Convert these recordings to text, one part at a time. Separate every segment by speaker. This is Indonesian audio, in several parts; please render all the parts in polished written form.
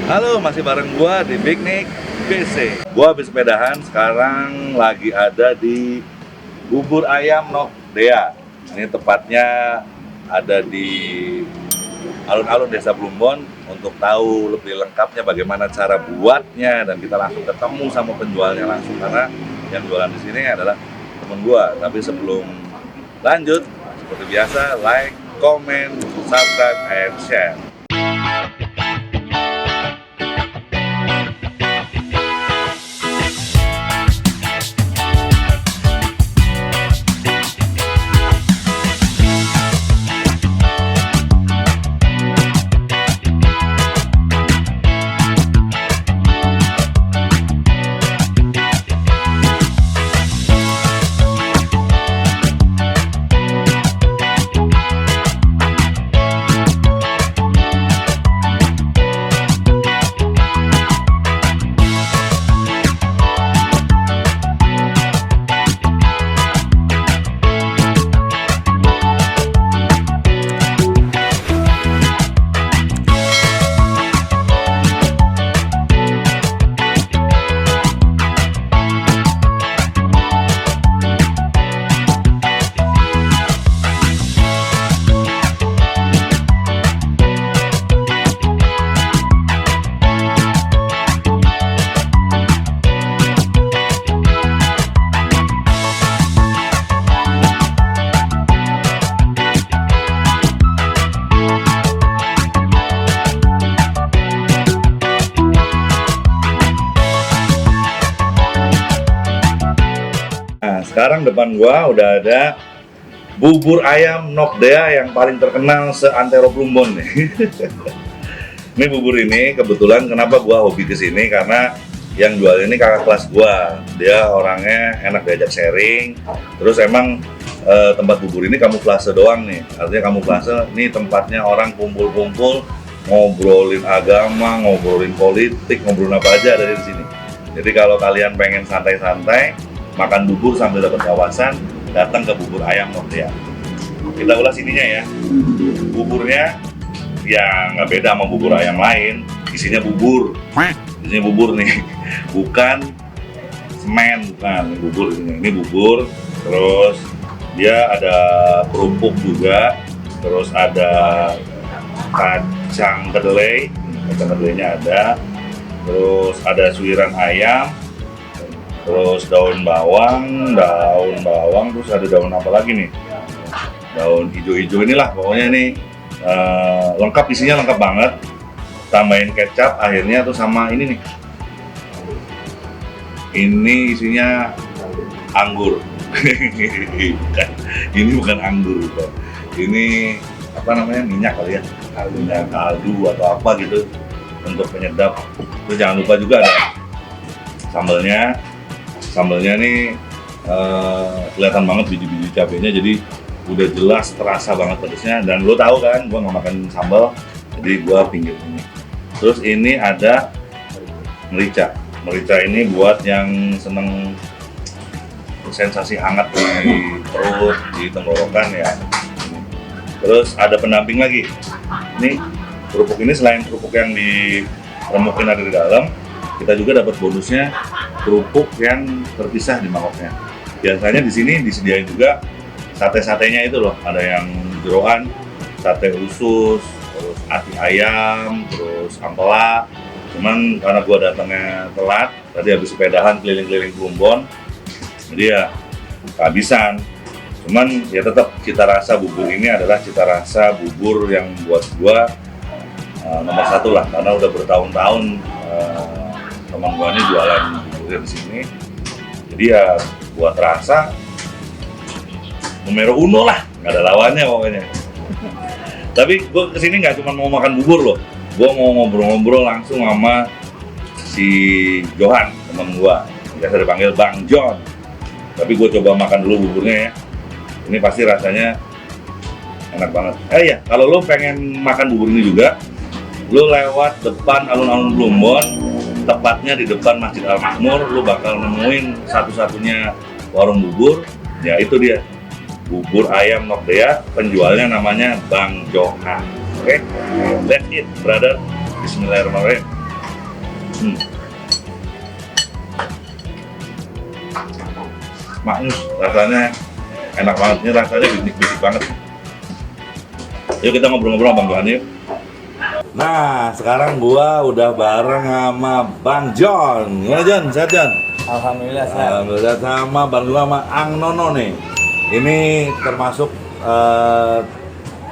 Speaker 1: Halo, masih bareng gua di Piknik BC. Gua habis sepedahan, sekarang lagi ada di Bubur Ayam Nok Dea. Ini tepatnya ada di alun-alun Desa Plumbon. Untuk tahu lebih lengkapnya bagaimana cara buatnya, dan kita langsung ketemu sama penjualnya langsung, karena yang jualan di sini adalah temen gua. Tapi sebelum lanjut, seperti biasa, like, comment, subscribe, and share. Sekarang depan gua udah ada bubur ayam Nok Dea yang paling terkenal seantero Plumbon nih. Ini bubur ini kebetulan kenapa gua hobi kesini, karena yang jual ini kakak kelas gua. Dia orangnya enak diajak sharing. Terus emang tempat bubur ini kamuflase doang nih. Artinya kamuflase, ini tempatnya orang kumpul-kumpul, ngobrolin agama, ngobrolin politik, ngobrolin apa aja dari sini. Jadi kalau kalian pengen santai-santai, makan bubur sambil dapat wawasan, datang ke bubur ayam Nok Dea. Kita ulas ininya ya. Buburnya ya nggak beda sama bubur ayam lain, isinya bubur. Isinya bubur nih, bukan semen, bukan bubur ini. Ini bubur, terus dia ada kerupuk juga, terus ada kacang kedelai, kacang kedelainya ada, terus ada suiran ayam, terus daun bawang, terus ada daun apa lagi nih? Daun hijau-hijau inilah, pokoknya ini lengkap, isinya lengkap banget. Tambahin kecap akhirnya tuh sama ini nih. Ini isinya anggur. Ini bukan anggur, bukan. Ini apa namanya, minyak kali ya? Minyak kaldu atau apa gitu untuk penyedap. Terus jangan lupa juga ada sambelnya. Sambelnya nih kelihatan banget biji-biji cabenya, jadi udah jelas terasa banget pedesnya. Dan lo tahu kan, gua nggak makan sambal, jadi gua pinggir ini. Terus ini ada merica. Merica ini buat yang seneng sensasi hangat di perut, di tenggorokan ya. Terus ada pendamping lagi. Ini kerupuk ini, selain kerupuk yang diremukin ada di dalam, kita juga dapat bonusnya kerupuk yang terpisah di mangkoknya. Biasanya di sini disediain juga sate-satenya itu loh, ada yang jeroan, sate usus, terus ati ayam, terus ampela. Cuman karena gua datangnya telat, tadi habis sepedahan keliling-keliling Plumbon, jadi ya kehabisan. Cuman ya tetap cita rasa bubur ini adalah cita rasa bubur yang buat gua nomor satu lah, karena udah bertahun-tahun teman gua ini jualan buburnya di sini. Jadi ya buat rasa numero uno lah, nggak ada lawannya pokoknya. Tapi gua kesini nggak cuma mau makan bubur loh, gua mau ngobrol-ngobrol langsung sama si Johan, teman gua, biasa dipanggil Bang John. Tapi gua coba makan dulu buburnya ya. Ini pasti rasanya enak banget. Ya, kalau lo pengen makan bubur ini juga, lo lewat depan alun-alun Plumbon, tepatnya di depan Masjid Al-Makmur, lo bakal nemuin satu-satunya warung bubur. Ya itu dia, bubur ayam Nok Dea, penjualnya namanya Bang Johan. Oke, that's it, brother. Bismillahirrahmanirrahim. Maknyus, rasanya enak banget. Ini rasanya bisik-bisik banget. Yuk kita ngobrol-ngobrol Bang Johan yuk. Nah, sekarang gua udah bareng sama Bang John. Gimana John? Sehat John?
Speaker 2: Alhamdulillah sehat.
Speaker 1: Alhamdulillah, sama Bang Dua sama Ang Nono nih. Ini termasuk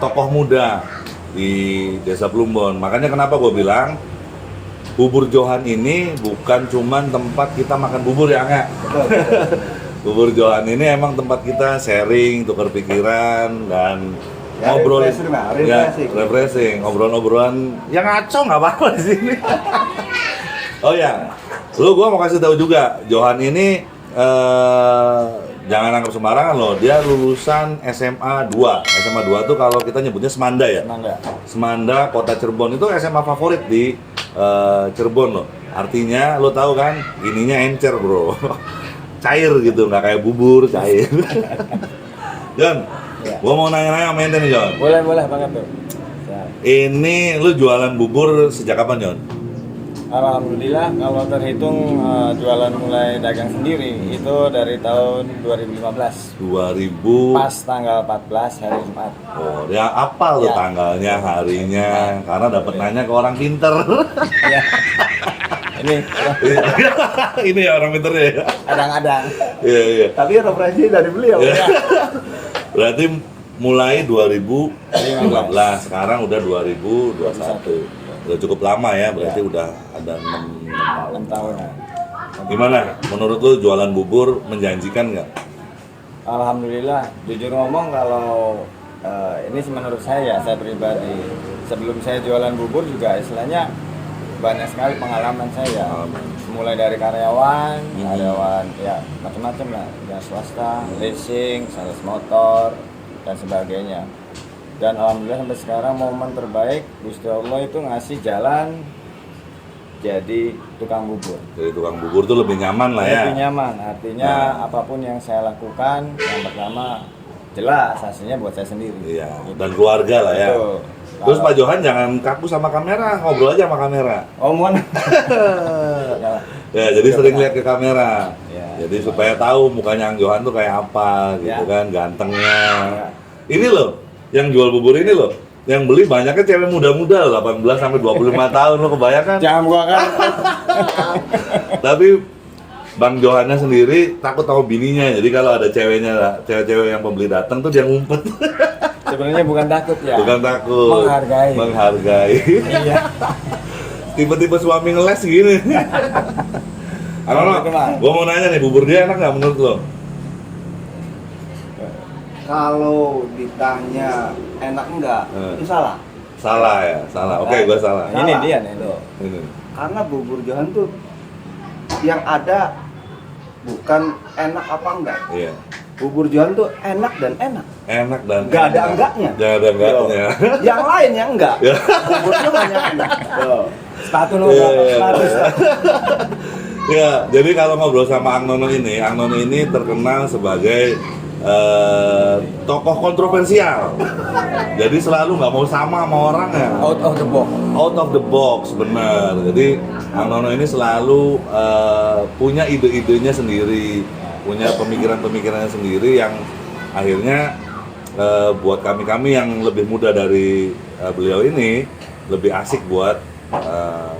Speaker 1: tokoh muda di Desa Plumbon. Makanya kenapa gue bilang bubur Johan ini bukan cuman tempat kita makan bubur ya, Ang. Bubur Johan ini emang tempat kita sharing, tukar pikiran dan
Speaker 2: Ya,
Speaker 1: ngobrol,
Speaker 2: refreshing.
Speaker 1: obrolan yang ngaco nggak apa-apa di sini. Oh ya, gua mau kasih tahu juga, Johan ini jangan anggap sembarangan loh. Dia lulusan SMA 2. SMA 2 tuh kalau kita nyebutnya Semanda ya. Semanda Kota Cirebon itu SMA favorit di Cirebon loh. Artinya lo tahu kan, ininya encer bro, cair gitu, nggak kayak bubur cair. John, gua mau nanya-nanya sama ente nih John.
Speaker 2: Boleh banget tuh.
Speaker 1: Ini lu jualan bubur sejak kapan John?
Speaker 2: Alhamdulillah kalau terhitung jualan mulai dagang sendiri itu dari tahun 2015.
Speaker 1: 2000.
Speaker 2: Pas tanggal 14 hari Jumat.
Speaker 1: Oh, dia apal tuh
Speaker 2: Ya.
Speaker 1: tanggalnya, harinya, karena dapat nanya ke orang pinter.
Speaker 2: Iya. Ini
Speaker 1: Ini ya orang pinternya ya.
Speaker 2: adang-adang.
Speaker 1: Iya.
Speaker 2: Tapi referensi dari beliau.
Speaker 1: Iya. Berarti mulai 2015, sekarang udah 2021. Udah cukup lama ya, berarti udah ada
Speaker 2: 6 tahun.
Speaker 1: Gimana? Menurut lu jualan bubur menjanjikan nggak?
Speaker 2: Alhamdulillah, jujur ngomong kalau ini menurut saya pribadi, sebelum saya jualan bubur juga istilahnya banyak sekali pengalaman saya. Mulai dari karyawan ya macam-macam lah, ya swasta, leasing, sales motor dan sebagainya. Dan alhamdulillah sampai sekarang momen terbaik Gusti Allah itu ngasih jalan jadi tukang bubur.
Speaker 1: Jadi tukang bubur tuh lebih nyaman lah ya.
Speaker 2: Lebih nyaman, artinya apapun yang saya lakukan, yang pertama jelas hasilnya buat saya sendiri.
Speaker 1: Iya, dan keluarga lah ya.
Speaker 2: Betul.
Speaker 1: Terus Pak Johan jangan kaku sama kamera, ngobrol aja sama kamera.
Speaker 2: Oh, mohon.
Speaker 1: Ya, jadi sering lihat ke kamera.
Speaker 2: Ya.
Speaker 1: Jadi supaya tahu mukanya Ang Johan tuh kayak apa gitu
Speaker 2: Ya.
Speaker 1: kan, gantengnya.
Speaker 2: Ya.
Speaker 1: Ini loh, yang jual bubur ini loh, yang beli banyaknya cewek muda-muda loh, 18 sampai 25 tahun lo kebayangkan.
Speaker 2: Jangan gua kan.
Speaker 1: Tapi Bang Johannya sendiri takut sama bininya. Jadi kalau ada ceweknya, cewek-cewek yang pembeli datang tuh dia ngumpet.
Speaker 2: Sebenarnya bukan takut ya.
Speaker 1: Bukan takut. Menghargai.
Speaker 2: Iya.
Speaker 1: Tiba-tiba suami ngeles gini. Ano, gua mau nanya nih, bubur dia enak nggak menurut lo?
Speaker 3: Kalau ditanya enak enggak, itu salah.
Speaker 1: Salah ya, salah. Oke, gua salah.
Speaker 2: Ini dia nih.
Speaker 1: Ini.
Speaker 3: Karena bubur Johan tuh yang ada bukan enak apa enggak.
Speaker 1: Iya.
Speaker 3: Bubur Johan tuh enak dan enak.
Speaker 1: Enak dan
Speaker 3: Nggak ada
Speaker 1: enak.
Speaker 3: enggaknya.
Speaker 1: Nggak ada enggaknya.
Speaker 3: Yang lain yang enggak.
Speaker 1: Ya.
Speaker 3: Bubur Johan yang enak. Tuh.
Speaker 2: Sepatu lu
Speaker 1: Iya,
Speaker 2: berapa?
Speaker 1: iya.
Speaker 2: Sepatu.
Speaker 1: Ya, jadi kalau ngobrol sama Ang Nono ini terkenal sebagai tokoh kontroversial. Jadi selalu nggak mau sama orang ya.
Speaker 2: Out of the box.
Speaker 1: Out of the box, benar. Jadi Ang Nono ini selalu punya ide-idenya sendiri, punya pemikiran-pemikirannya sendiri yang akhirnya buat kami yang lebih muda dari beliau ini lebih asik buat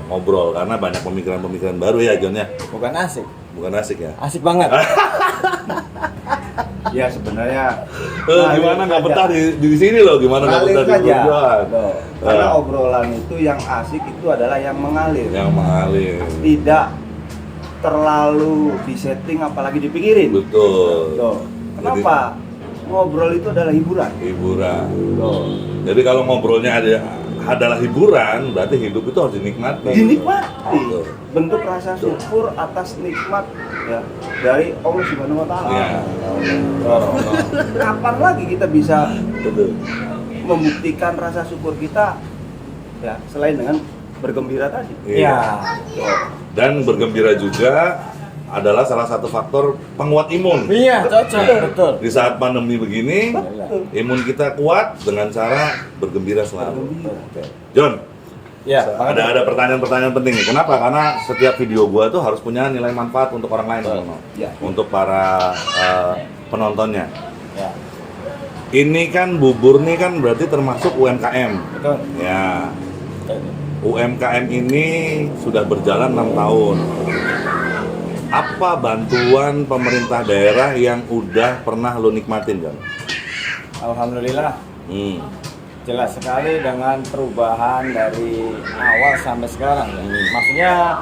Speaker 1: ngobrol karena banyak pemikiran-pemikiran baru ya John ya.
Speaker 2: Bukan asik.
Speaker 1: Bukan asik ya.
Speaker 2: Asik banget.
Speaker 3: Ya sebenarnya
Speaker 1: Gimana nggak betah di sini loh? Gimana nggak betah di
Speaker 3: saja.
Speaker 1: Johan?
Speaker 3: Tuh. Karena obrolan itu yang asik itu adalah yang mengalir.
Speaker 1: Yang mengalir.
Speaker 3: Tidak terlalu disetting apalagi dipikirin.
Speaker 1: Betul.
Speaker 3: Tuh. Kenapa? Ngobrol itu adalah hiburan.
Speaker 1: Hiburan.
Speaker 3: Tuh.
Speaker 1: Jadi kalau ngobrolnya adalah hiburan, berarti hidup itu harus dinikmati.
Speaker 3: Dinikmati.
Speaker 1: Betul.
Speaker 3: Bentuk rasa syukur atas nikmat ya dari Allah Subhanahu wa taala.
Speaker 1: Iya.
Speaker 3: Kapan lagi kita bisa
Speaker 1: Betul.
Speaker 3: membuktikan rasa syukur kita ya selain dengan bergembira tadi.
Speaker 2: Iya.
Speaker 1: Dan bergembira juga adalah salah satu faktor penguat imun.
Speaker 2: Iya, cocok. Betul.
Speaker 1: Di saat pandemi begini,
Speaker 3: Betul.
Speaker 1: imun kita kuat dengan cara bergembira selalu.
Speaker 3: Bergembira.
Speaker 1: John,
Speaker 2: Ya,
Speaker 1: Ada pertanyaan-pertanyaan penting nih. Kenapa? Karena setiap video gua tuh harus punya nilai manfaat untuk orang lain,
Speaker 2: Betul.
Speaker 1: Bang.
Speaker 3: Ya.
Speaker 1: Untuk para penontonnya.
Speaker 2: Ya,
Speaker 1: Ini kan bubur nih kan berarti termasuk UMKM.
Speaker 2: betul.
Speaker 1: Ya. UMKM ini sudah berjalan 6 tahun. Apa bantuan pemerintah daerah yang udah pernah lo nikmatin, John?
Speaker 2: Alhamdulillah.
Speaker 1: Hmm.
Speaker 2: Jelas sekali dengan perubahan dari awal sampai sekarang ya. Maksudnya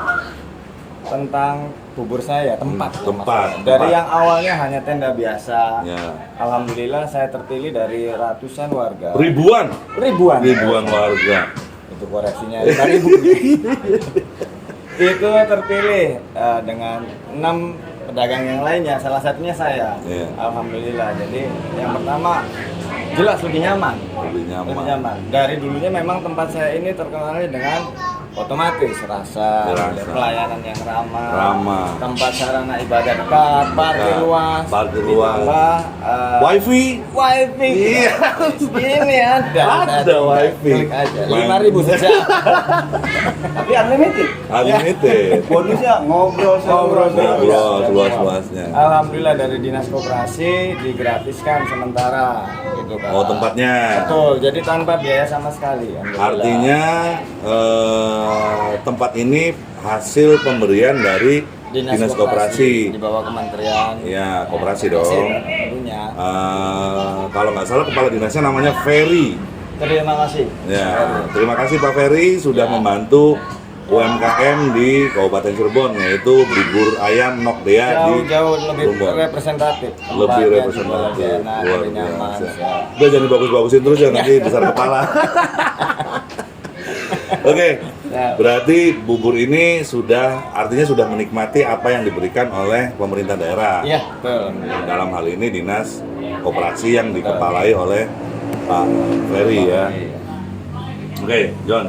Speaker 2: tentang bubur saya, tempat.
Speaker 1: Tempat.
Speaker 2: Dari yang awalnya hanya tenda biasa.
Speaker 1: Ya.
Speaker 2: Alhamdulillah saya terpilih dari ratusan warga.
Speaker 1: Ribuan
Speaker 2: Ribuan
Speaker 1: warga.
Speaker 2: Itu koreksinya 5.000. Itu terpilih dengan 6 pedagang yang lainnya, salah satunya saya.
Speaker 1: Iya.
Speaker 2: Alhamdulillah. Jadi yang pertama jelas lebih nyaman.
Speaker 1: Lebih nyaman.
Speaker 2: Lebih nyaman. Dari dulunya memang tempat saya ini terkenal dengan otomatis rasa, pelayanan yang ramah, tempat sarana ibadah dekat, parkir luas, ditambah,
Speaker 1: wifi.
Speaker 2: Iya. Ini ada
Speaker 1: wifi.
Speaker 2: Klik aja. 5.000 saja.
Speaker 3: Tapi unlimited. Bonusnya ngobrol
Speaker 1: seluas-luasnya.
Speaker 2: Alhamdulillah dari dinas koperasi digratiskan sementara gitu kan.
Speaker 1: Oh, tempatnya.
Speaker 2: Betul, jadi tanpa biaya sama sekali. Alhamdulillah.
Speaker 1: Artinya tempat ini hasil pemberian dari dinas koperasi.
Speaker 2: Di bawah kementerian.
Speaker 1: Iya, koperasi dong.
Speaker 2: Tentunya.
Speaker 1: Kalau nggak salah kepala dinasnya namanya Ferry.
Speaker 2: Terima kasih.
Speaker 1: Ya, terima kasih Pak Ferry sudah membantu UMKM di Kabupaten Cirebon, yaitu bubur ayam Nok Dea di
Speaker 2: Jauh lebih
Speaker 1: Cirebon.
Speaker 2: representatif.
Speaker 1: Lebih
Speaker 2: Tempatnya
Speaker 1: representatif.
Speaker 2: juga lebih enak,
Speaker 1: Luar
Speaker 2: lebih nyaman.
Speaker 1: biasa. Udah jangan bagus-bagusin terus ya, nanti besar kepala. Oke,
Speaker 2: Ya.
Speaker 1: berarti bubur ini artinya sudah menikmati apa yang diberikan oleh pemerintah daerah.
Speaker 2: Iya, betul.
Speaker 1: Dalam hal ini dinas koperasi yang dikepalai oleh Pak Ferry ya. Oke, John.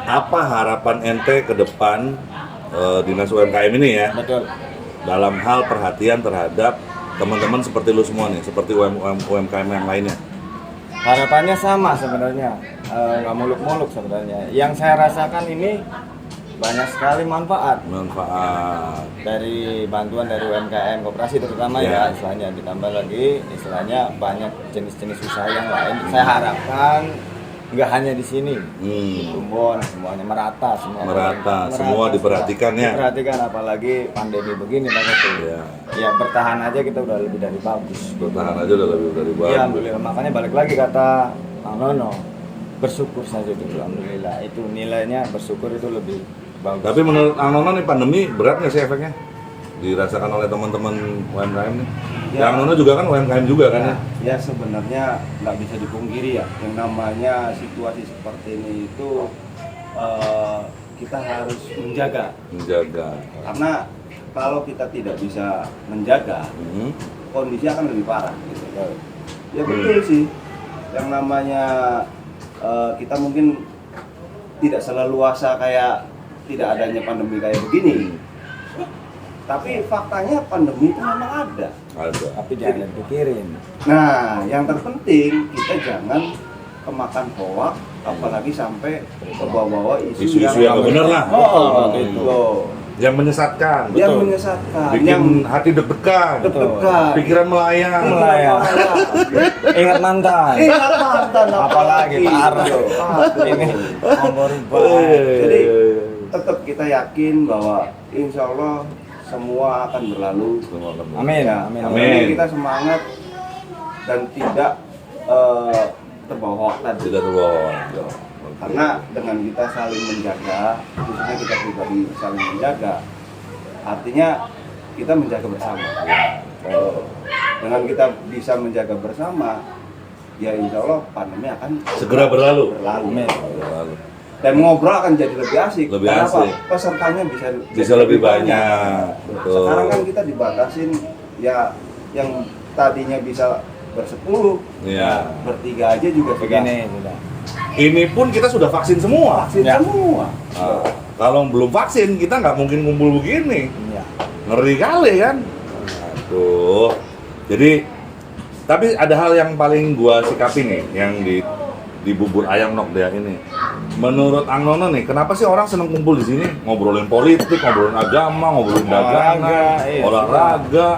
Speaker 1: Apa harapan ente ke depan dinas UMKM ini ya?
Speaker 2: Betul.
Speaker 1: Dalam hal perhatian terhadap teman-teman seperti lu semua nih, seperti UMKM yang lainnya.
Speaker 2: Harapannya sama sebenarnya, nggak muluk-muluk sebenarnya. Yang saya rasakan ini banyak sekali manfaat dari bantuan dari UMKM koperasi terutama ya istilahnya, ditambah lagi istilahnya banyak jenis-jenis usaha yang lain. Saya harapkan nggak hanya di sini, Tumbon semuanya merata,
Speaker 1: semua diperhatikan ya.
Speaker 2: Diperhatikan apalagi pandemi begini Pak Ketua. Ya bertahan aja kita udah lebih dari bagus.
Speaker 1: Bertahan aja udah lebih dari bagus.
Speaker 2: Iya, alhamdulillah. Makanya balik lagi kata Bang Nono, bersyukur saja dulu. Alhamdulillah. Itu nilainya bersyukur itu lebih bagus.
Speaker 1: Tapi menurut Bang Nono nih pandemi berat nggak sih efeknya? Dirasakan oleh teman-teman UMKM nih?
Speaker 3: Ya.
Speaker 1: Bang Nono juga kan UMKM juga kan ya?
Speaker 3: Ya sebenarnya nggak bisa dipungkiri ya, yang namanya situasi seperti ini itu kita harus menjaga. Karena kalau kita tidak bisa menjaga, kondisi akan lebih parah. Gitu. Ya betul sih, yang namanya kita mungkin tidak seleluasa kayak tidak adanya pandemi kayak begini. Tapi faktanya pandemi itu memang ada.
Speaker 2: Tapi jangan dipikirin.
Speaker 3: Nah, yang terpenting kita jangan kemakan hoak, apalagi sampai bawa-bawa isu
Speaker 1: yang nggak benar lah.
Speaker 3: Gitu.
Speaker 1: Yang menyesatkan.
Speaker 3: Yang menyesatkan.
Speaker 1: Bikin
Speaker 3: yang
Speaker 1: hati deg-degan. Pikiran melayang.
Speaker 2: Ingat mantan. Apalagi parah. Ini nomor
Speaker 3: Jadi tetap kita yakin bahwa insya Allah semua akan berlalu.
Speaker 2: Amin.
Speaker 3: Ya,
Speaker 2: Amin.
Speaker 3: Kita semangat dan tidak terbawa tadi.
Speaker 1: Tidak terbawa.
Speaker 3: Karena dengan kita saling menjaga, khususnya kita pribadi saling menjaga, artinya kita menjaga bersama. Dengan kita bisa menjaga bersama, ya insya Allah pandemi akan
Speaker 1: segera berlalu.
Speaker 2: Amin.
Speaker 3: Dan ngobrol akan jadi lebih asik.
Speaker 1: Asik.
Speaker 3: Pesertanya
Speaker 1: bisa lebih banyak. Betul.
Speaker 3: Sekarang kan kita dibatasin ya, yang tadinya bisa bersepuluh, bertiga aja juga
Speaker 2: begini.
Speaker 1: Ini pun kita sudah vaksin semua.
Speaker 3: Semua.
Speaker 1: Kalau belum vaksin kita nggak mungkin kumpul begini. Ngeri kali kan. Aduh. Jadi tapi ada hal yang paling gua sikapi nih, yang di bubur ayam Nokdea ini. Menurut Ang Nono nih, kenapa sih orang seneng kumpul di sini? Ngobrolin politik, ngobrolin agama, ngobrolin dagangan,
Speaker 2: iya,
Speaker 1: olahraga,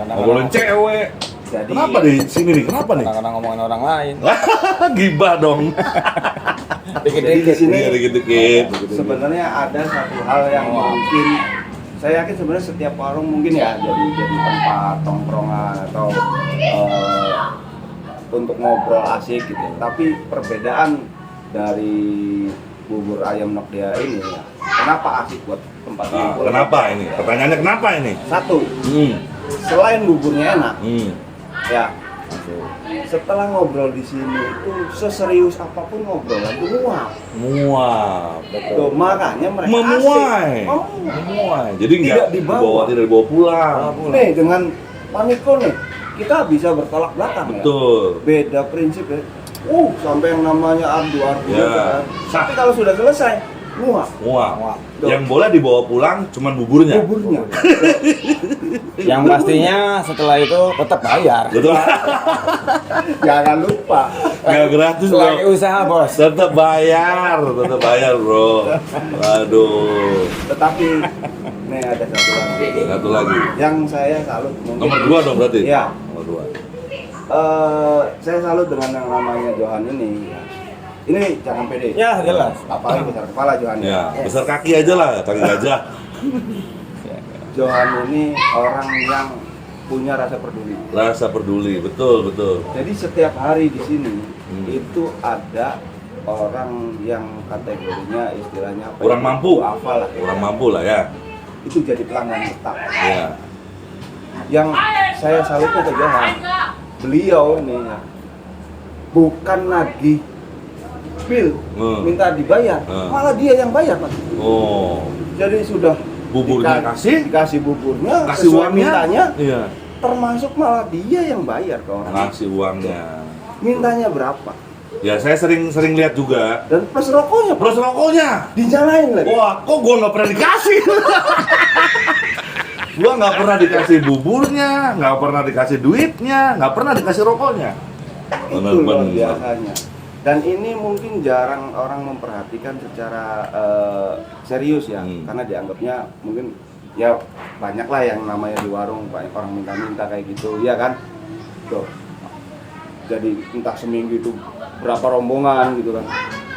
Speaker 1: ngobrolin cewek.
Speaker 3: Jadi,
Speaker 1: Kenapa di sini nih? Kenapa nih?
Speaker 2: Kadang-kadang ngomongin orang lain.
Speaker 1: Gibah dong.
Speaker 3: jadi di sini
Speaker 1: Iya, dikit-dikit.
Speaker 3: sebenarnya ada satu hal yang mungkin saya yakin sebenarnya setiap warung mungkin ya jadi tempat tongkrongan atau untuk ngobrol asik gitu. Tapi perbedaan dari bubur ayam Nokdea ini ya, kenapa asik buat tempat
Speaker 1: Nah,
Speaker 3: ngobrol?
Speaker 1: kenapa ini? Pertanyaannya kenapa ini?
Speaker 3: Satu,
Speaker 1: Hmm.
Speaker 3: selain buburnya enak,
Speaker 1: Hmm.
Speaker 3: ya setelah ngobrol di sini itu seserius apapun ngobrol itu muak.
Speaker 1: Muak.
Speaker 3: Tuh, makanya mereka
Speaker 1: Memuai.
Speaker 3: asik.
Speaker 1: Memuai. Jadi
Speaker 3: Tidak
Speaker 1: nggak
Speaker 3: dibawa.
Speaker 1: tidak dibawa pulang.
Speaker 3: Nih dengan Paniko nih kita bisa bertolak belakang ya.
Speaker 1: Betul.
Speaker 3: Beda prinsip ya. Sampai yang namanya ardu-ardu
Speaker 1: Ya.
Speaker 3: kan. Tapi kalau sudah selesai, muak.
Speaker 1: Muak. Yang boleh dibawa pulang cuman buburnya.
Speaker 3: Buburnya.
Speaker 2: Yang pastinya setelah itu tetap bayar.
Speaker 1: Betul.
Speaker 3: Jangan lupa.
Speaker 1: Nggak gratis
Speaker 2: Lagi
Speaker 1: bro.
Speaker 2: usaha bos.
Speaker 1: Tetap bayar bro. Aduh.
Speaker 3: Tetapi nih ada satu lagi.
Speaker 1: Satu lagi.
Speaker 3: Yang saya salut mungkin.
Speaker 1: Nomor 2 dong berarti.
Speaker 3: Iya.
Speaker 1: Nomor 2.
Speaker 3: Saya salut dengan yang namanya Johan ini. Ini jangan pede.
Speaker 2: Ya jelas.
Speaker 3: Apalagi besar kepala Johan.
Speaker 1: Ya, besar kaki aja lah, kaki gajah.
Speaker 3: Johan ini orang yang punya rasa peduli.
Speaker 1: Rasa peduli, betul.
Speaker 3: Jadi setiap hari di sini
Speaker 1: Hmm.
Speaker 3: itu ada orang yang kategorinya istilahnya apa?
Speaker 1: Kurang mampu.
Speaker 3: Apa lah.
Speaker 1: Kurang mampu lah ya.
Speaker 3: Itu jadi pelanggan tetap.
Speaker 1: Ya.
Speaker 3: Yang saya salutnya ke Johan, beliau ini ya, bukan lagi bill minta dibayar, malah dia yang bayar Mas.
Speaker 1: Oh.
Speaker 3: Jadi sudah
Speaker 1: Buburnya
Speaker 3: dikasih buburnya,
Speaker 1: kasih
Speaker 3: sesuai
Speaker 1: uangnya.
Speaker 3: mintanya,
Speaker 1: Iya.
Speaker 3: termasuk malah dia yang bayar ke orang.
Speaker 1: Ngasih uangnya.
Speaker 3: Mintanya berapa?
Speaker 1: Ya saya sering lihat juga.
Speaker 3: Dan plus rokoknya,
Speaker 1: Terus rokoknya.
Speaker 3: dinyalain lagi.
Speaker 1: Wah, kok gua nggak pernah dikasih? Gua nggak pernah dikasih buburnya, nggak pernah dikasih duitnya, nggak pernah dikasih rokoknya.
Speaker 3: Itu luar biasanya. Dan ini mungkin jarang orang memperhatikan secara serius ya, karena dianggapnya mungkin ya banyak lah yang namanya di warung banyak orang minta-minta kayak gitu, ya kan? Tuh. Jadi entah seminggu itu berapa rombongan gitu kan.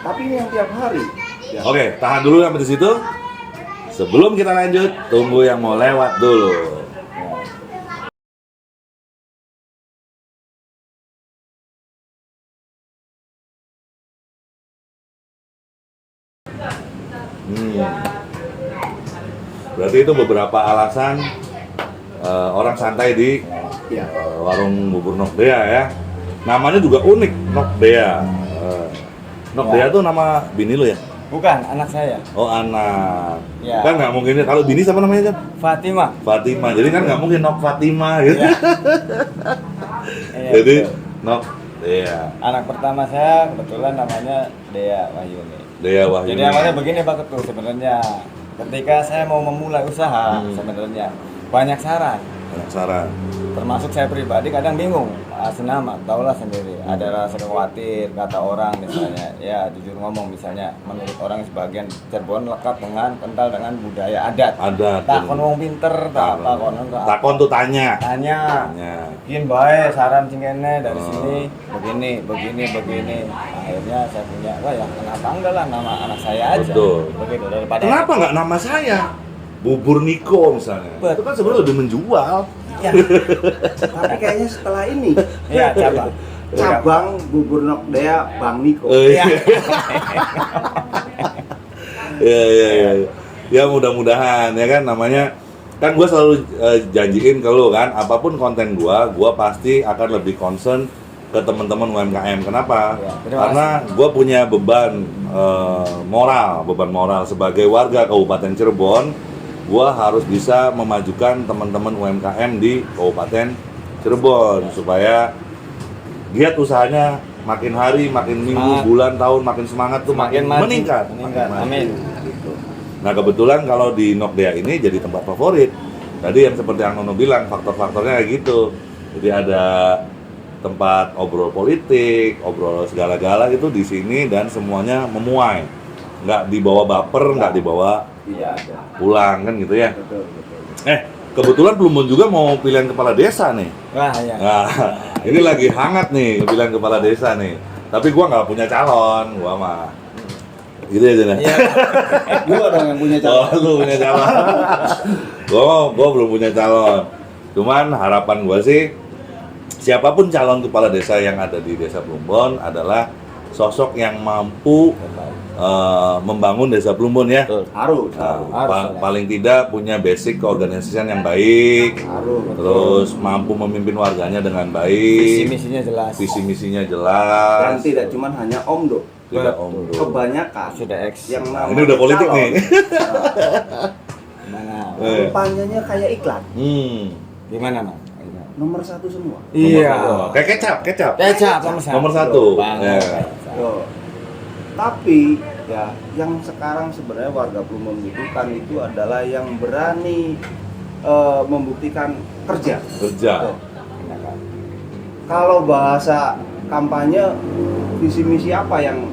Speaker 3: Tapi ini yang tiap hari. Ya.
Speaker 1: Oke, tahan dulu sampai di situ. Sebelum kita lanjut, tunggu yang mau lewat dulu. Berarti itu beberapa alasan orang santai di
Speaker 3: Ya.
Speaker 1: warung bubur Nokdea ya. Namanya juga unik, Nokdea. Nokdea tuh nama bini lu ya?
Speaker 2: Bukan, anak saya.
Speaker 1: Oh anak.
Speaker 2: Ya.
Speaker 1: Kan nggak mungkin kalau bini siapa namanya kan?
Speaker 2: Fatima.
Speaker 1: Fatima. Jadi kan nggak mungkin Nok Fatima gitu.
Speaker 2: Iya. Iya,
Speaker 1: Jadi
Speaker 2: betul.
Speaker 1: Nokdea.
Speaker 2: Anak pertama saya kebetulan namanya Dea Wahyuni.
Speaker 1: Dea Wahyuni.
Speaker 2: Jadi awalnya begini Pak Ketua sebenarnya. Ketika saya mau memulai usaha sebenarnya banyak saran.
Speaker 1: Banyak saran.
Speaker 2: Termasuk saya pribadi kadang bingung nama, tahulah sendiri. Ada rasa khawatir kata orang misalnya. Ya jujur ngomong misalnya menurut orang sebagian Cirebon lekat dengan kental dengan budaya adat.
Speaker 1: Ada.
Speaker 2: Takon wong pinter, tak apa konon
Speaker 1: Takon tuh tanya.
Speaker 2: tanya. Bikin baik saran cingkene dari sini begini. Akhirnya saya punya, wah ya kenapa enggak lah nama anak saya aja.
Speaker 1: Betul.
Speaker 2: Begitu daripada
Speaker 1: Kenapa nggak nama saya? Bubur Niko misalnya.
Speaker 2: Betul.
Speaker 1: Itu kan sebenarnya lebih menjual.
Speaker 2: Ya,
Speaker 3: Tapi kayaknya setelah ini
Speaker 2: ya coba.
Speaker 3: cabang bubur Nokdea Bang Niko.
Speaker 2: Iya.
Speaker 1: Ya. Ya mudah-mudahan ya kan namanya kan gue selalu janjiin ke lo kan apapun konten gue pasti akan lebih concern ke teman-teman UMKM. Kenapa?
Speaker 2: Ya, terima
Speaker 1: Karena gue punya beban moral sebagai warga Kabupaten Cirebon. Gue harus bisa memajukan teman-teman UMKM di Kabupaten Cirebon supaya giat usahanya makin hari, makin minggu,
Speaker 2: Semangat.
Speaker 1: bulan, tahun makin semangat tuh makin
Speaker 2: maju,
Speaker 1: meningkat.
Speaker 2: meningkat.
Speaker 1: Makin maju.
Speaker 2: Amin.
Speaker 1: Gitu. Nah kebetulan kalau di Nokdea ini jadi tempat favorit. Tadi yang seperti yang Nono bilang faktor-faktornya kayak gitu. Jadi ada tempat obrol politik, obrol segala-gala itu di sini dan semuanya memuai. Nggak dibawa baper, nggak dibawa
Speaker 3: Tidak ada.
Speaker 1: pulang kan gitu ya.
Speaker 3: Betul, betul.
Speaker 1: Kebetulan Plumbon juga mau pilihan kepala desa nih.
Speaker 2: Wah ya.
Speaker 1: Nah, ini lagi hangat nih pilihan kepala desa nih. Tapi gua nggak punya calon, gua mah. Gitu ya, Jen?
Speaker 2: Iya.
Speaker 3: Gua dong yang punya
Speaker 1: Oh,
Speaker 3: calon.
Speaker 1: lu punya calon. gua belum punya calon. Cuman harapan gua sih siapapun calon kepala desa yang ada di Desa Plumbon adalah sosok yang mampu membangun Desa Plumbon ya.
Speaker 3: Harus.
Speaker 1: Paling tidak punya basic keorganisasian yang baik,
Speaker 3: Harus.
Speaker 1: terus mampu memimpin warganya dengan
Speaker 2: Visi
Speaker 1: baik,
Speaker 2: misinya jelas.
Speaker 1: visi misinya
Speaker 3: Dan
Speaker 1: jelas,
Speaker 3: tidak cuma hanya Omdo.
Speaker 1: tidak omdo.
Speaker 3: Kebanyakan
Speaker 2: Sudah X.
Speaker 3: yang
Speaker 1: Nah,
Speaker 3: namanya
Speaker 1: ini udah politik
Speaker 3: calon,
Speaker 1: nih.
Speaker 2: Mana?
Speaker 3: kampanyenya kayak iklan.
Speaker 2: Gimana, Mang?
Speaker 3: Nomor 1 semua.
Speaker 2: Iya.
Speaker 1: Kayak kecap.
Speaker 2: Kecap nomor satu.
Speaker 1: Nomor 1.
Speaker 2: Banget.
Speaker 3: Tuh. Tapi ya yang sekarang sebenarnya warga Plumbon butuhkan itu adalah yang berani membuktikan kerja.
Speaker 1: Kerja.
Speaker 3: Tuh. Kalau bahasa kampanye visi misi apa yang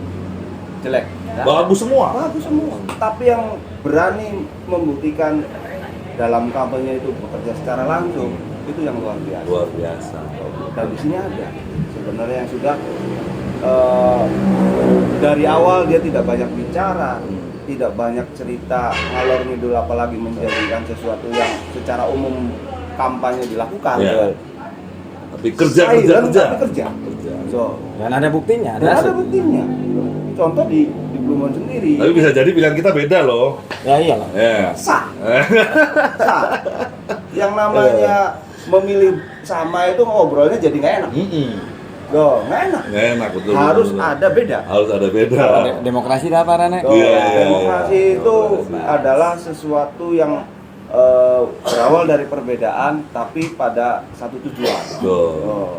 Speaker 3: jelek? Ya?
Speaker 1: Bagus semua.
Speaker 3: Bagus semua. Tapi yang berani membuktikan dalam kampanye itu bekerja secara langsung itu yang luar biasa.
Speaker 1: Luar biasa.
Speaker 3: Dan di sini ada sebenarnya yang sudah dari awal dia tidak banyak bicara, tidak banyak cerita ngalor ngidul apalagi menjadikan sesuatu yang secara umum kampanye dilakukan.
Speaker 1: Ya. Tapi kerja.
Speaker 3: Tapi kerja. So,
Speaker 2: Dan ada buktinya.
Speaker 3: dan ada
Speaker 2: hasil.
Speaker 3: buktinya. Contoh di Plumbon sendiri.
Speaker 1: Tapi bisa jadi pilihan kita beda loh.
Speaker 2: Ya iyalah.
Speaker 1: Ya.
Speaker 3: Sah. Sah. Yang namanya memilih sama itu ngobrolnya jadi nggak enak. Loh, nggak enak.
Speaker 1: Nggak enak betul.
Speaker 3: Harus
Speaker 1: betul.
Speaker 3: ada beda.
Speaker 1: Harus ada beda.
Speaker 2: Demokrasi itu apa, Rane?
Speaker 3: Loh,
Speaker 1: Iya, iya,
Speaker 3: demokrasi
Speaker 1: iya.
Speaker 3: itu adalah sesuatu yang berawal dari perbedaan tapi pada satu tujuan.
Speaker 1: Tuh.
Speaker 3: Oh,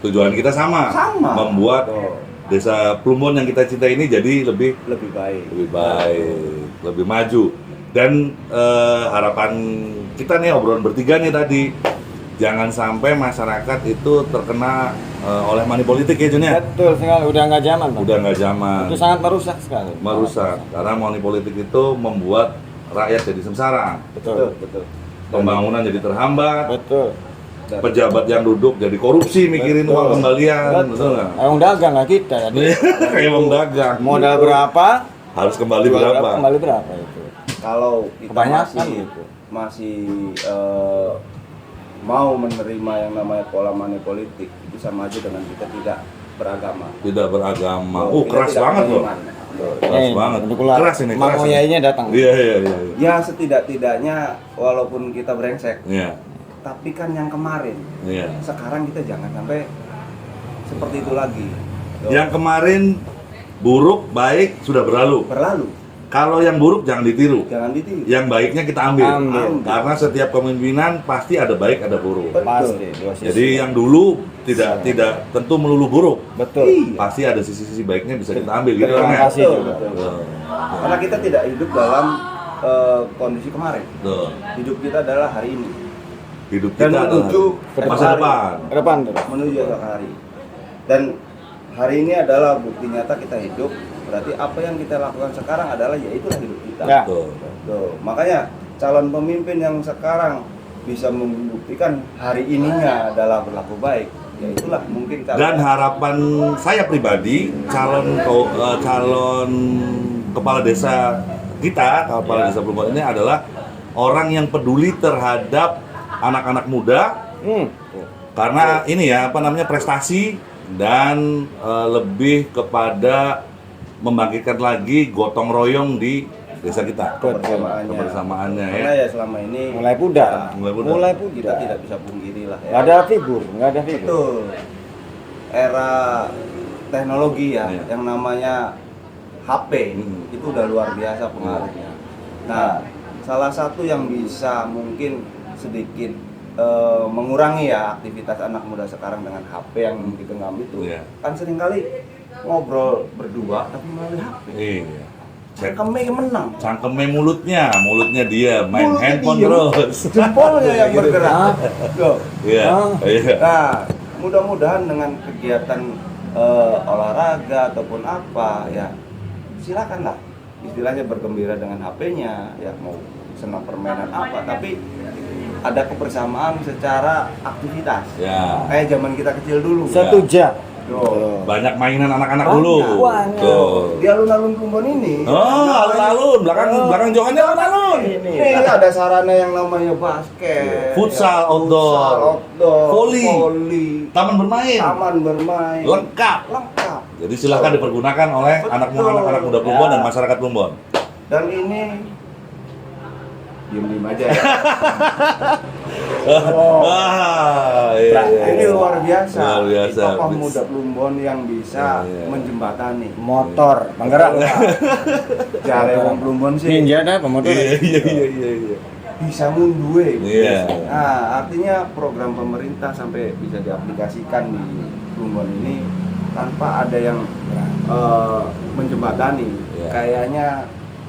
Speaker 1: Tujuan kita sama.
Speaker 3: sama.
Speaker 1: Membuat
Speaker 3: Oh,
Speaker 1: Desa Plumbon yang kita cintai ini jadi lebih
Speaker 3: lebih baik.
Speaker 1: baik, lebih maju. Dan harapan kita nih obrolan bertiga nih tadi, jangan sampai masyarakat itu terkena oleh money politik ya Jun ya.
Speaker 2: Betul sekali, udah nggak zaman, Bang.
Speaker 1: Udah nggak zaman,
Speaker 2: Itu sangat merusak sekali.
Speaker 1: merusak. Karena money politik itu membuat rakyat jadi sengsara,
Speaker 2: Betul.
Speaker 3: Betul.
Speaker 1: pembangunan jadi terhambat,
Speaker 2: Betul.
Speaker 3: Dan-
Speaker 1: pejabat yang duduk jadi korupsi mikirin
Speaker 2: Betul.
Speaker 1: uang kembalian, betul nggak?
Speaker 2: Orang dagang lah kita. Jadi
Speaker 1: Kayak wong dagang.
Speaker 2: modal berapa?
Speaker 1: Harus kembali
Speaker 2: jual
Speaker 1: berapa?
Speaker 2: Kembali berapa itu?
Speaker 3: Kalau kita
Speaker 2: Kebanyakan
Speaker 3: masih
Speaker 2: gitu.
Speaker 3: mau menerima yang namanya pola money politik itu sama aja dengan kita tidak beragama.
Speaker 1: Tidak beragama.
Speaker 3: Kita
Speaker 1: Keras
Speaker 3: tidak
Speaker 1: banget loh.
Speaker 3: beriman.
Speaker 1: Keras banget. Keras ini, keras.
Speaker 2: Mang Oyainya datang.
Speaker 1: Iya.
Speaker 3: Ya setidak-tidaknya walaupun kita brengsek,
Speaker 1: Iya.
Speaker 3: tapi kan yang kemarin.
Speaker 1: Iya.
Speaker 3: Sekarang kita jangan sampai seperti itu lagi. Loh,
Speaker 1: Yang kemarin buruk, baik sudah berlalu.
Speaker 3: berlalu,
Speaker 1: Kalau yang buruk jangan ditiru.
Speaker 3: jangan ditiru.
Speaker 1: Yang baiknya kita ambil.
Speaker 2: Ambil.
Speaker 1: Karena setiap kepemimpinan pasti ada baik, ada buruk.
Speaker 3: Betul.
Speaker 2: Pasti. dua sisi.
Speaker 1: Jadi yang dulu tidak tentu melulu buruk.
Speaker 2: betul.
Speaker 3: Iya.
Speaker 1: Pasti ada sisi-sisi baiknya bisa kita ambil gitu
Speaker 2: Terima
Speaker 1: kan ya.
Speaker 2: kasih
Speaker 3: Betul,
Speaker 2: juga.
Speaker 3: betul.
Speaker 1: Tuh.
Speaker 3: Karena kita tidak hidup dalam kondisi kemarin.
Speaker 1: Tuh.
Speaker 3: Hidup kita adalah hari ini.
Speaker 1: Hidup
Speaker 3: Dan
Speaker 1: kita
Speaker 3: menuju
Speaker 1: adalah
Speaker 3: ke
Speaker 1: masa
Speaker 3: depan.
Speaker 1: depan.
Speaker 2: Ke depan tuh.
Speaker 3: Menuju esok hari. Dan hari ini adalah bukti nyata kita hidup. Berarti apa yang kita lakukan sekarang adalah ya itulah hidup kita.
Speaker 2: Ya.
Speaker 1: Tuh.
Speaker 3: Tuh, makanya calon pemimpin yang sekarang bisa membuktikan hari ininya adalah berlaku baik. Ya itulah mungkin
Speaker 1: Dan harapan saya pribadi calon kepala desa kita, kepala
Speaker 3: Ya.
Speaker 1: desa Plumbon ini adalah orang yang peduli terhadap anak-anak muda karena ini ya apa namanya prestasi dan lebih kepada membangkitkan lagi gotong royong di desa kita. Kebersamaannya ya.
Speaker 3: Karena ya selama ini
Speaker 2: Mulai pudar.
Speaker 1: Mulai pudar.
Speaker 3: kita tidak bisa pungkiri lah ya.
Speaker 2: Nggak ada figur, nggak ada figur.
Speaker 3: Betul. Era teknologi ya,
Speaker 1: Iya.
Speaker 3: yang namanya HP itu udah luar biasa pengaruhnya. Nah, salah satu yang bisa mungkin sedikit mengurangi ya aktivitas anak muda sekarang dengan HP yang digenggam itu,
Speaker 1: Iya.
Speaker 3: kan seringkali ngobrol berdua tapi melalui HP.
Speaker 1: Iya.
Speaker 3: Cangkemnya menang.
Speaker 1: Cangkemnya mulutnya dia main
Speaker 3: Mulutnya
Speaker 1: handphone
Speaker 3: diem.
Speaker 1: terus.
Speaker 3: Jempolnya yang bergerak. Tuh.
Speaker 1: Iya.
Speaker 2: Ah.
Speaker 1: Iya.
Speaker 3: Nah, mudah-mudahan dengan kegiatan olahraga ataupun apa ya silakanlah istilahnya bergembira dengan HP-nya ya, mau senang permainan apa, tapi ada kebersamaan secara aktivitas
Speaker 1: Ya.
Speaker 3: kayak zaman kita kecil dulu.
Speaker 2: Setuju.
Speaker 3: Tuh.
Speaker 1: Banyak mainan anak-anak
Speaker 3: Banyak.
Speaker 1: dulu.
Speaker 2: Banyak.
Speaker 1: Tuh.
Speaker 3: Di alun-alun Plumbon ini
Speaker 1: Oh, alun-alun, belakang Johannya alun-alun.
Speaker 3: ini ada sarana yang namanya basket,
Speaker 1: Futsal,
Speaker 3: ya,
Speaker 1: outdoor.
Speaker 3: futsal, outdoor,
Speaker 1: Voli.
Speaker 3: taman
Speaker 1: Taman bermain.
Speaker 3: bermain,
Speaker 1: Lengkap.
Speaker 3: lengkap.
Speaker 1: Jadi silahkan dipergunakan oleh
Speaker 3: Betul.
Speaker 1: anak muda Plumbon
Speaker 2: Ya.
Speaker 1: dan masyarakat Plumbon.
Speaker 3: Dan ini diem aja ya.
Speaker 1: Iya.
Speaker 3: Ini luar biasa.
Speaker 1: Luar biasa.
Speaker 3: Tokoh muda Plumbon yang bisa
Speaker 1: Iya.
Speaker 3: menjembatani.
Speaker 2: Motor penggerak.
Speaker 3: Jare wong Plumbon sih
Speaker 2: Ninja dah pemotor.
Speaker 1: Iya.
Speaker 3: bisa munduwe.
Speaker 1: Iya.
Speaker 3: Nah, artinya program pemerintah sampai bisa diaplikasikan di Plumbon ini tanpa ada yang menjembatani.
Speaker 1: Iya.
Speaker 3: Kayaknya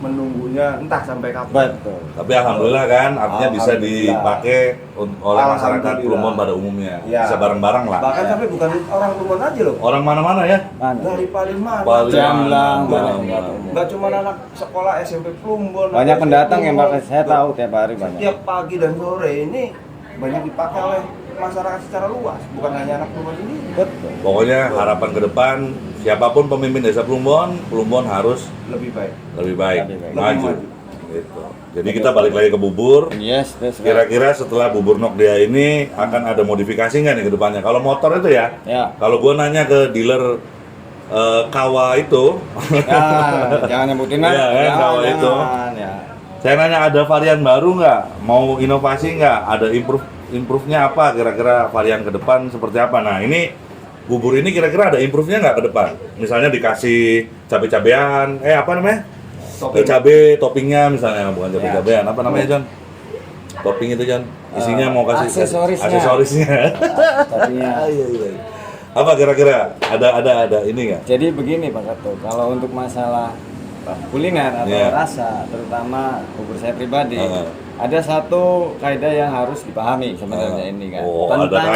Speaker 3: menunggunya entah sampai kapan.
Speaker 2: Betul.
Speaker 1: Tapi alhamdulillah kan, artinya bisa
Speaker 3: Alhamdulillah.
Speaker 1: dipakai oleh masyarakat
Speaker 3: Alhamdulillah.
Speaker 1: Plumbon pada umumnya.
Speaker 3: Ya.
Speaker 1: Bisa bareng-bareng lah.
Speaker 3: Bahkan sampai bukan orang Plumbon aja loh.
Speaker 1: Orang mana-mana ya.
Speaker 2: Mana?
Speaker 3: Dari Palimanan.
Speaker 2: Jamblang,
Speaker 1: Jamblang.
Speaker 3: Nggak cuma anak sekolah SMP Plumbon.
Speaker 2: Banyak
Speaker 3: atau
Speaker 2: pendatang
Speaker 3: SMP
Speaker 2: yang pakai, saya tahu tiap hari banyak.
Speaker 3: Setiap pagi dan sore ini banyak dipakai oleh masyarakat secara luas, bukan hanya anak Plumbon ini.
Speaker 2: Betul.
Speaker 1: Pokoknya harapan ke depan, siapapun pemimpin desa Plumbon, Plumbon harus
Speaker 3: Lebih baik.
Speaker 1: lebih baik,
Speaker 2: Lebih baik.
Speaker 1: maju.
Speaker 3: Lebih maju.
Speaker 1: Gitu. Jadi kita balik lagi ke bubur.
Speaker 2: Yes, that's right.
Speaker 1: Kira-kira setelah bubur Nokdia ini akan ada modifikasi nggak nih ke depannya? Kalau motor itu ya,
Speaker 2: Ya.
Speaker 1: kalau gua nanya ke dealer Kawa itu,
Speaker 2: Ya, jangan nyebutin lah.
Speaker 1: Iya, kan,
Speaker 2: Jangan,
Speaker 1: kalau itu.
Speaker 2: jangan, ya.
Speaker 1: saya nanya ada varian baru nggak? Mau inovasi nggak? Ada improve-nya apa? Kira-kira varian ke depan seperti apa? Nah ini bubur ini kira-kira ada improve-nya nggak ke depan? Misalnya dikasih cabai-cabean, apa namanya?
Speaker 3: Topping.
Speaker 1: Cabai toppingnya misalnya, bukan cabai-cabean,
Speaker 2: Ya.
Speaker 1: apa namanya John? Topping itu John, isinya mau kasih
Speaker 2: aksesorisnya.
Speaker 1: aksesorisnya.
Speaker 2: Tapinya.
Speaker 1: Iya. Apa kira-kira? Ada ini nggak?
Speaker 2: Jadi begini Pak Kato, kalau untuk masalah kuliner atau
Speaker 1: Iya.
Speaker 2: rasa, terutama bubur saya pribadi,
Speaker 1: Heeh.
Speaker 2: ada satu kaidah yang harus dipahami sebenarnya ini kan.
Speaker 1: Oh, ada
Speaker 2: Tentang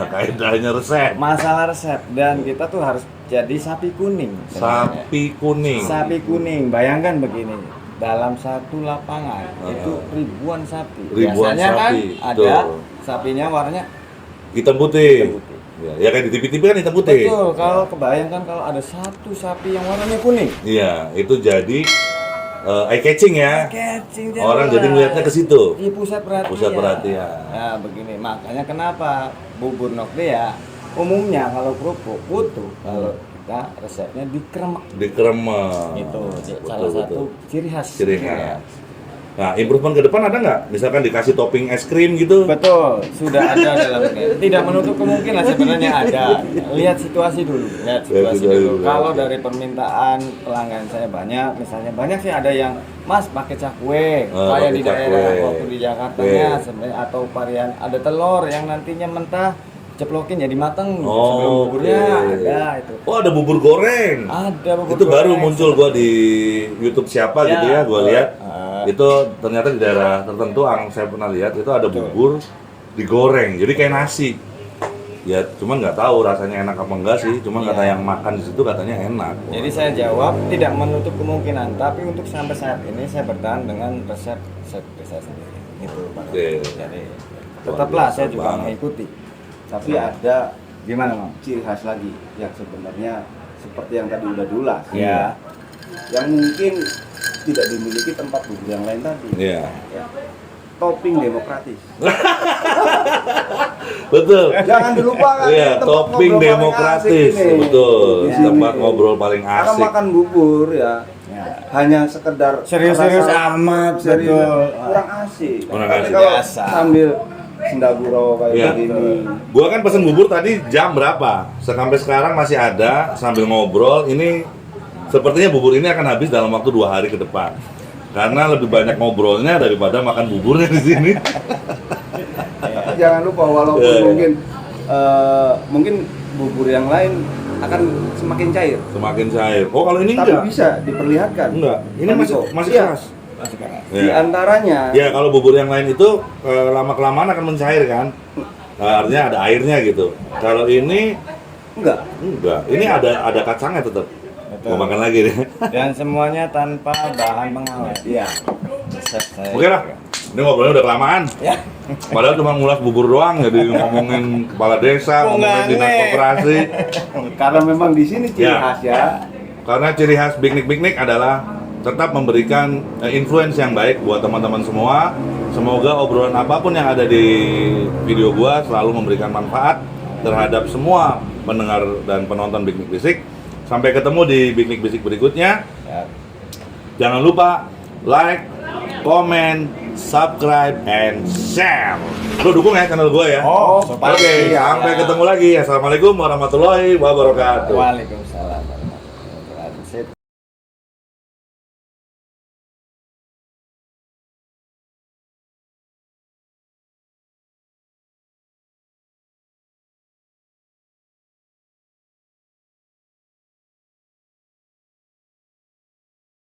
Speaker 1: kaedahnya resep.
Speaker 2: masalah resep, dan kita tuh harus jadi sapi kuning sebenarnya.
Speaker 1: Sapi kuning.
Speaker 2: Sapi kuning, bayangkan begini, dalam satu lapangan itu ribuan sapi.
Speaker 1: Ribuan
Speaker 2: Biasanya kan
Speaker 1: sapi,
Speaker 2: ada
Speaker 1: betul.
Speaker 2: sapinya warnanya
Speaker 1: Hitam putih.
Speaker 2: hitam putih.
Speaker 1: Ya kayak di TV-TV kan hitam putih.
Speaker 2: Betul, kalau kebayangkan kalau ada satu sapi yang warnanya kuning.
Speaker 1: Iya, itu jadi eye catching ya.
Speaker 2: Catching
Speaker 1: Orang
Speaker 2: jelas.
Speaker 1: jadi melihatnya ke situ.
Speaker 2: Di pusat perhatian.
Speaker 1: Pusat perhatian.
Speaker 2: Nah, begini, makanya kenapa bubur Nokdia umumnya kalau kerupuk utuh, kalau kita resepnya dikremek.
Speaker 1: Dikremek.
Speaker 2: Itu
Speaker 1: Betul,
Speaker 2: salah
Speaker 1: betul.
Speaker 2: satu ciri khas.
Speaker 1: Ciri khas. Nah, improvement ke depan ada nggak? Misalkan dikasih topping es krim gitu.
Speaker 2: Betul, sudah ada dalam ini. Tidak menutup kemungkinan sebenarnya ada. Lihat situasi dulu. Lihat situasi dulu. Kalau dari permintaan pelanggan saya banyak, misalnya banyak sih ada yang Mas pakai cakwe, kayak
Speaker 1: pakai
Speaker 2: di daerah
Speaker 1: cakwe.
Speaker 2: waktu di Jakartanya
Speaker 1: Oke.
Speaker 2: sebenarnya, atau varian ada telur yang nantinya mentah ceplokin jadi mateng sebelum
Speaker 1: Oh,
Speaker 2: buburnya
Speaker 1: oke.
Speaker 2: ada itu.
Speaker 1: Oh, ada bubur goreng.
Speaker 2: Ada bubur
Speaker 1: Itu baru
Speaker 2: goreng.
Speaker 1: muncul gua di YouTube siapa gitu ya, gua lihat.
Speaker 2: Ah.
Speaker 1: Itu ternyata di daerah tertentu yang saya pernah lihat itu ada bubur digoreng. Jadi kayak nasi. Ya, cuman nggak tahu rasanya enak apa enggak sih. Cuman
Speaker 2: Iya.
Speaker 1: kata yang makan di situ katanya enak.
Speaker 2: Jadi saya jawab tidak menutup kemungkinan, tapi untuk sampai saat ini saya bertahan dengan resep saya sendiri. Itu Pak.
Speaker 1: Oke.
Speaker 2: Jadi tetaplah saya juga
Speaker 1: banget.
Speaker 2: mengikuti.
Speaker 3: Tapi ada
Speaker 2: Gimana, Bang?
Speaker 3: ciri khas lagi yang sebenarnya seperti yang tadi udah diulas.
Speaker 2: Ya.
Speaker 3: Yang mungkin tidak dimiliki tempat bubur yang lain tadi.
Speaker 1: Iya.
Speaker 3: Ya. Topping demokratis.
Speaker 1: Betul.
Speaker 3: Jangan dilupakan.
Speaker 1: Iya,
Speaker 3: tempat
Speaker 1: topping
Speaker 3: ngobrol paling
Speaker 1: demokratis.
Speaker 3: asik ini.
Speaker 1: Betul.
Speaker 3: Di sini.
Speaker 1: Tempat ngobrol paling
Speaker 3: Karena
Speaker 1: asik.
Speaker 3: makan bubur ya
Speaker 2: Ya.
Speaker 3: hanya sekedar
Speaker 2: Serius-serius
Speaker 3: rasa-
Speaker 2: amat,
Speaker 3: serius,
Speaker 2: betul.
Speaker 3: kurang asik.
Speaker 1: Kurang
Speaker 3: Tapi
Speaker 1: asik.
Speaker 3: kalau
Speaker 2: Biasa.
Speaker 3: sambil sendaguro kayak
Speaker 1: Iya.
Speaker 3: begini.
Speaker 1: Gua kan pesen bubur tadi jam berapa? Sampai sekarang masih ada sambil ngobrol. Ini sepertinya bubur ini akan habis dalam waktu 2 hari ke depan. Karena lebih banyak ngobrolnya daripada makan buburnya di sini.
Speaker 3: Tapi jangan lupa walaupun
Speaker 1: Iya.
Speaker 3: mungkin bubur yang lain akan semakin cair.
Speaker 1: Semakin cair. Oh, kalau ini
Speaker 3: Tapi
Speaker 1: enggak.
Speaker 3: bisa diperlihatkan.
Speaker 1: Enggak. Ini
Speaker 3: Kan
Speaker 1: masih
Speaker 3: kok.
Speaker 1: masih
Speaker 3: Iya.
Speaker 1: keras.
Speaker 2: Masih keras.
Speaker 3: Di
Speaker 1: Ya.
Speaker 3: antaranya
Speaker 1: Ya, kalau bubur yang lain itu lama kelamaan akan mencair kan. artinya ada airnya gitu. Kalau ini
Speaker 3: Enggak.
Speaker 1: ini ada kacangnya tetap.
Speaker 2: Betul.
Speaker 1: Mau makan lagi nih.
Speaker 2: Dan semuanya tanpa bahan pengawet.
Speaker 3: Iya.
Speaker 2: Resep saya.
Speaker 1: Oke lah. Ini ngobrolnya udah kelamaan.
Speaker 2: Ya.
Speaker 1: Padahal cuma ngulas bubur doang, jadi ngomongin kepala desa, ngomongin dinas
Speaker 2: Aneh.
Speaker 1: koperasi.
Speaker 3: Karena memang di sini ciri
Speaker 1: Ya.
Speaker 3: khas ya.
Speaker 1: Karena ciri khas piknik-piknik adalah tetap memberikan influence yang baik buat teman-teman semua. Semoga obrolan apapun yang ada di video gua selalu memberikan manfaat terhadap semua pendengar dan penonton Piknik Bisik. Sampai ketemu di Piknik Bisik berikutnya.
Speaker 2: Ya.
Speaker 1: Jangan lupa like, comment, subscribe, and share. Lu dukung ya channel gua ya.
Speaker 2: Oh,
Speaker 1: Oke,
Speaker 2: pasti.
Speaker 1: sampai ketemu lagi. Assalamualaikum warahmatullahi wabarakatuh.
Speaker 2: Waalaikumsalam.